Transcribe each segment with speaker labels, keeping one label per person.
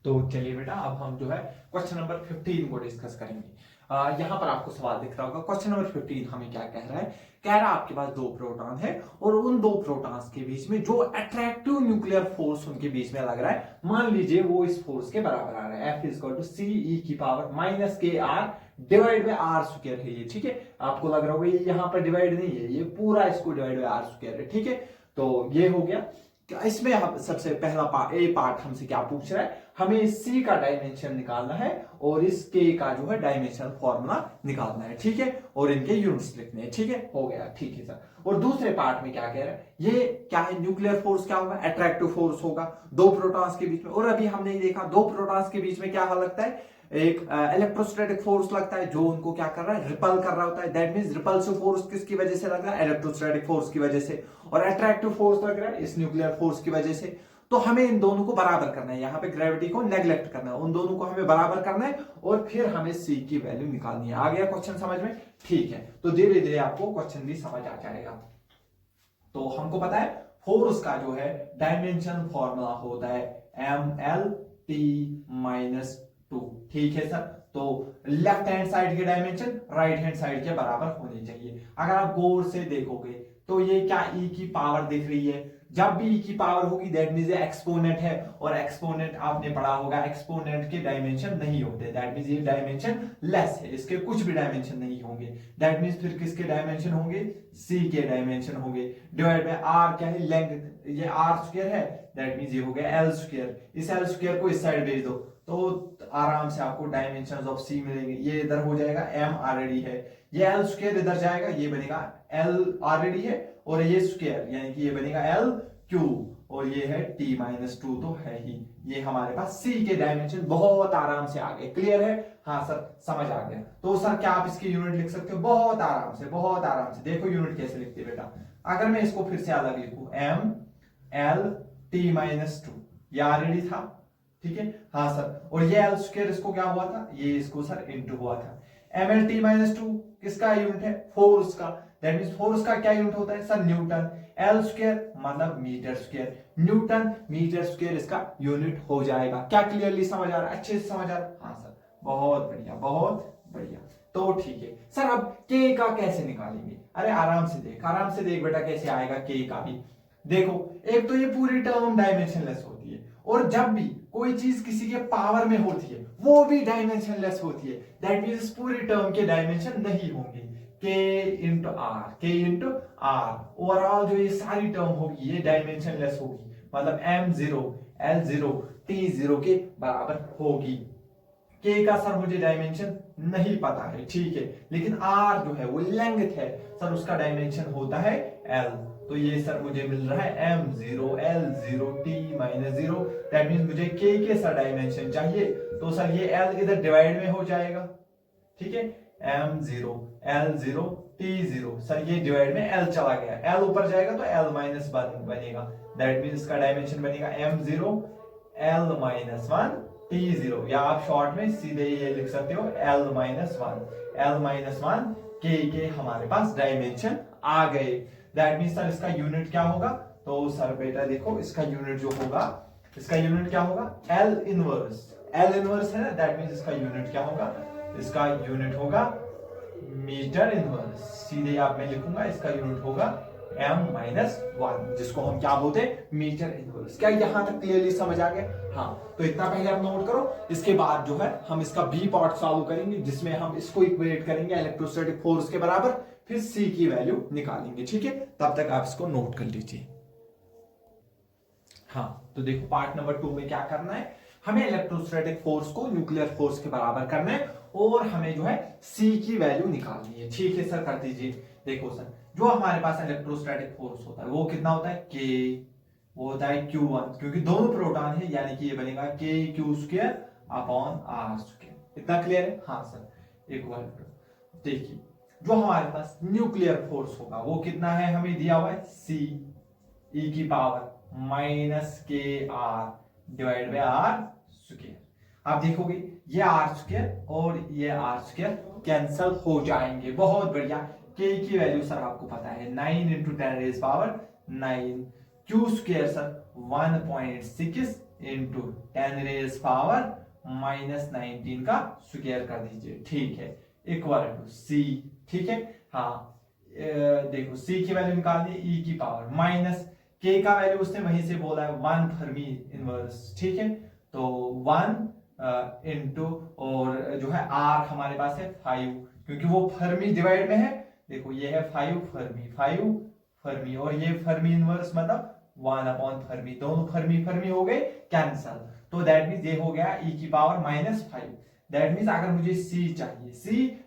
Speaker 1: तो चलिए बेटा, अब हम जो है क्वेश्चन नंबर 15 को डिस्कस करेंगे। यहाँ पर आपको सवाल दिख रहा होगा। क्वेश्चन नंबर 15 हमें क्या कह रहा है? कह रहा है आपके पास दो प्रोटॉन है और उन दो प्रोटॉन्स के बीच में जो अट्रैक्टिव न्यूक्लियर फोर्स उनके बीच में लग रहा है, मान लीजिए वो इस फोर्स के बराबर आ रहा है, F = CE की power -KR divide by R square है ये। ठीक है, आपको लग रहा होगा ये यहाँ पर डिवाइड नहीं है, ये पूरा इसको डिवाइड बाय R स्क्वायर है। ठीक है, तो ये हो गया। इसमें हम सबसे पहला पार्ट हमसे क्या पूछ रहा है? हमें C का डायमेंशन निकालना है और इस K का जो है डायमेंशन फॉर्मूला निकालना है। ठीक है, और इनके यूनिट्स लिखने हैं। ठीक है, हो गया। ठीक है सर। और दूसरे पार्ट में क्या कह रहा है? ये क्या है? न्यूक्लियर फोर्स क्या होगा? अट्रैक्टिव फोर्स होगा दो प्रोटॉन्स के बीच में। और अभी हमने देखा दो प्रोटॉन्स के बीच में क्या लगता है? एक इलेक्ट्रोस्टैटिक फोर्स लगता है जो उनको क्या कर रहा है? रिपल कर रहा होता है। दैट मींस रिपल्सिव फोर्स किसकी वजह से लग रहा है? इलेक्ट्रोस्टैटिक फोर्स की वजह से। और अट्रैक्टिव फोर्स लग रहा है इस न्यूक्लियर फोर्स की वजह से। तो हमें इन दोनों को बराबर करना है, यहाँ पे ग्रेविटी को नेग्लेक्ट करना है, उन दोनों को हमें बराबर करना है और फिर हमें C की वैल्यू निकालनी है। आ गया क्वेश्चन समझ में? ठीक है, तो धीरे धीरे आपको क्वेश्चन भी समझ आ जाएगा। तो हमको पता है फोर्स का जो है डायमेंशन फॉर्मूला होता है MLT-2। ठीक है सर। तो लेफ्ट हैंड साइड के डायमेंशन राइट हैंड साइड के बराबर होने चाहिए। अगर आप गौर से देखोगे तो ये क्या E की पावर दिख रही है? जब भी E की पावर होगी दैट मींस ये एक्सपोनेंट है, और एक्सपोनेंट आपने पढ़ा होगा एक्सपोनेंट के डायमेंशन नहीं होते। दैट मींस ये डायमेंशन लेस है, इसके कुछ भी डायमेंशन नहीं होंगे। दैट मींस फिर किसके डायमेंशन होंगे? C के डायमेंशन होंगे। डिवाइड बाय R क्या है? लेंथ। ये R स्क्वायर है, दैट मींस ये हो गया L स्क्वायर। इस L स्क्वायर को इस साइड भेज दो तो आराम से आपको डायमेंशंस ऑफ C मिलेंगे। ये इधर हो जाएगा, M ऑलरेडी है, ये L स्क्वायर इधर जाएगा, ये बनेगा L ऑलरेडी है, और ये स्क्वायर यानी कि ये बनेगा L क्यूब, और ये है T-2 तो है ही। ये हमारे पास C के डायमेंशन बहुत आराम से आ गए। क्लियर है? हाँ सर, समझ आ गया। तो सर क्या आप इसकी यूनिट लिख सकते हो? बहुत आराम से, बहुत आराम से। देखो यूनिट कैसे लिखते हैं बेटा। अगर मैं इसको फिर से अलग लिखूं, MLT-2, ये ऑलरेडी था। ठीक है, हाँ सर। और ये L स्क्वायर इसको क्या हुआ था? ये इसको सर इंटू हुआ था। MLT-2 किसका यूनिट है? फोर्स का। दैट मींस फोर्स का क्या यूनिट होता है सर? न्यूटन। L स्क्वायर मतलब metre square, newton metre square इसका यूनिट हो जाएगा। क्या क्लियरली समझ आ रहा है? अच्छे से समझ आ रहा है? हाँ सर, बहुत बढ़िया, बहुत बढ़िया। तो ठीक है सर, अब K का कैसे निकालेंगे? अरे आराम से देख, आराम से देख बेटा कैसे आएगा K का भी। देखो, एक तो ये पूरी टर्म डायमेंशनलेस होती है, और जब भी कोई चीज किसी के पावर में होती है वो भी डायमेंशनलेस होती है। दैट मींस पूरी टर्म के डायमेंशन नहीं होंगे। K इंटू आर, ओवरऑल जो ये सारी टर्म होगी ये डायमेंशनलेस होगी, मतलब M0 L0 T0 के बराबर होगी। K का सर मुझे डायमेंशन नहीं पता है, ठीक है, लेकिन R जो है वो लेंथ है सर, उसका डायमेंशन होता है L। तो ये सर मुझे मिल रहा है M0 L0 T-0। That means मुझे K के सर डायमेंशन चाहिए, तो सर ये L इधर डिवाइड में हो जाएगा। ठीक है, M0 L0 T0, सर ये डिवाइड में L चला गया, L ऊपर जाएगा तो L-1 बनेगा। दैट मींस इसका डायमेंशन बनेगा M0 L-1 T0, या आप शॉर्ट में सीधे ये लिख सकते हो L-1 के हमारे पास डायमेंशन आ गए। दैट मींस सर इसका यूनिट क्या होगा? तो सर बेटा देखो, इसका यूनिट जो होगा, इसका यूनिट क्या होगा? L इनवर्स है ना। दैट मींस इसका यूनिट क्या होगा? इसका यूनिट होगा मीटर इनवर्स। सीधे आप मैं लिखूंगा, इसका यूनिट होगा M-1, जिसको हम क्या बोलते हैं? Metre inverse. क्या यहां तक क्लियरली समझ आ गया? हाँ, तो इतना पहले आप नोट करो। इसके बाद जो है हम इसका बी पार्ट सॉल्व करेंगे, जिसमें हम इसको इक्वेट करेंगे इलेक्ट्रोस्टैटिक फोर्स के बराबर, फिर C की वैल्यू निकालेंगे। ठीक है, तब तक आप इसको नोट कर लीजिए। हाँ, तो देखो पार्ट नंबर 2 में क्या करना है? हमें इलेक्ट्रोस्टैटिक फोर्स को न्यूक्लियर फोर्स के बराबर करना है और हमें जो है C की वैल्यू निकालनी है। ठीक है सर, कर दीजिए। देखो सर, जो हमारे पास इलेक्ट्रोस्टैटिक फोर्स होता है वो कितना होता है? K, वो होता है Q1, क्योंकि दोनों प्रोटॉन है, यानी कि ये बनेगा KQ² अपॉन R²। इतना क्लियर है? हाँ सर, इक्वल टू, देखिए जो हमारे पास न्यूक्लियर फोर्स होगा वो कितना है? हमें दिया हुआ है C E की power -KR divide by R²। आप देखोगे ये R² और ये R² कैंसल हो जाएंगे। बहुत बढ़िया। K की वैल्यू सर आपको पता है 9 × 10⁻⁹ Q² सर 1.6 इंटू 10⁻⁻19 का स्क्वायर कर दीजिए, ठीक है, इक्वल टू सी, ठीक है। हाँ देखो सी की वैल्यू निकाल दी, ई की पावर माइनस के का वैल्यू उसने वहीं से बोला है 1 फर्मी इनवर्स, ठीक है। तो 1 इंटू और जो है आर हमारे पास है 5, क्योंकि वो फर्मी डिवाइड में है। देखो ये है 5 फर्मी और ये फर्मी इनवर्स मतलब 1 फर्मी, दोनों फर्मी फर्मी हो गए कैंसल। तो दैट मीन्स ये हो गया ई की पावर -5। दैट मीन्स अगर मुझे सी चाहिए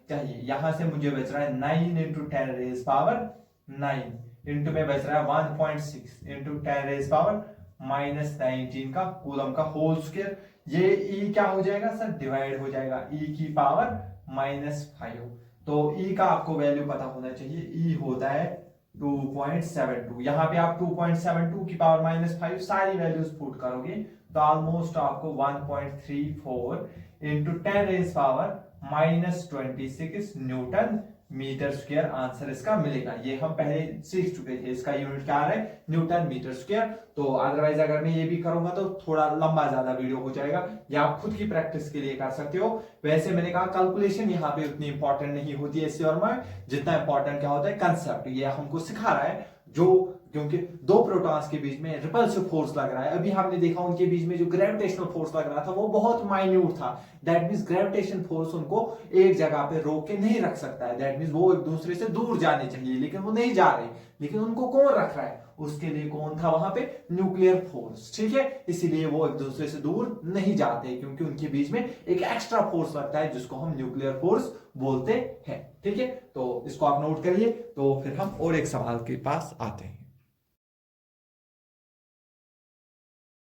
Speaker 1: यहां से मुझे बच रहा है 9 इंटू 10⁻9 इंटू में बच रहा है 1.6 इंटू 10⁻19 का कूलम का होल स्क्वायर। ये ई क्या हो जाएगा सर, डिवाइड हो जाएगा, ई की पावर -5। तो ई का आपको वैल्यू पता होना चाहिए, ई होता है 2.72। यहाँ पे आप 2.72 की पावर -5 सारी वैल्यूज पुट करोगे तो ऑलमोस्ट आपको 1.34 into 10⁻26 newton metre square answer इसका मिलेगा। ये हम पहले सीख चुके थे, इसका यूनिट क्या है, न्यूटन मीटर स्क्वायर। तो अदरवाइज अगर मैं ये भी करूंगा तो थोड़ा लंबा ज्यादा वीडियो हो जाएगा, या आप खुद की प्रैक्टिस के लिए कर सकते हो। वैसे मैंने कहा कैलकुलेशन यहाँ पे उतनी इंपॉर्टेंट नहीं होती है इस और में, जितना इंपॉर्टेंट क्या होता है कंसेप्ट। ये हमको सिखा रहा है जो, क्योंकि दो प्रोटॉन्स के बीच में रिपल्सिव फोर्स लग रहा है। अभी हमने देखा उनके बीच में जो ग्रेविटेशनल फोर्स लग रहा था वो बहुत माइन्यूट था। दैट मींस ग्रेविटेशन फोर्स उनको एक जगह पे रोक के नहीं रख सकता है। दैट मींस वो एक दूसरे से दूर जाने चाहिए लेकिन वो नहीं जा रहे, लेकिन उनको कौन रख रहा है, उसके लिए कौन था वहां पे, न्यूक्लियर फोर्स, ठीक है। इसीलिए वो एक दूसरे से दूर नहीं जाते, क्योंकि उनके बीच में एक एक्स्ट्रा फोर्स लगता है जिसको हम न्यूक्लियर फोर्स बोलते हैं, ठीक है। तो इसको आप नोट करिए। तो फिर हम और एक सवाल के पास आते हैं।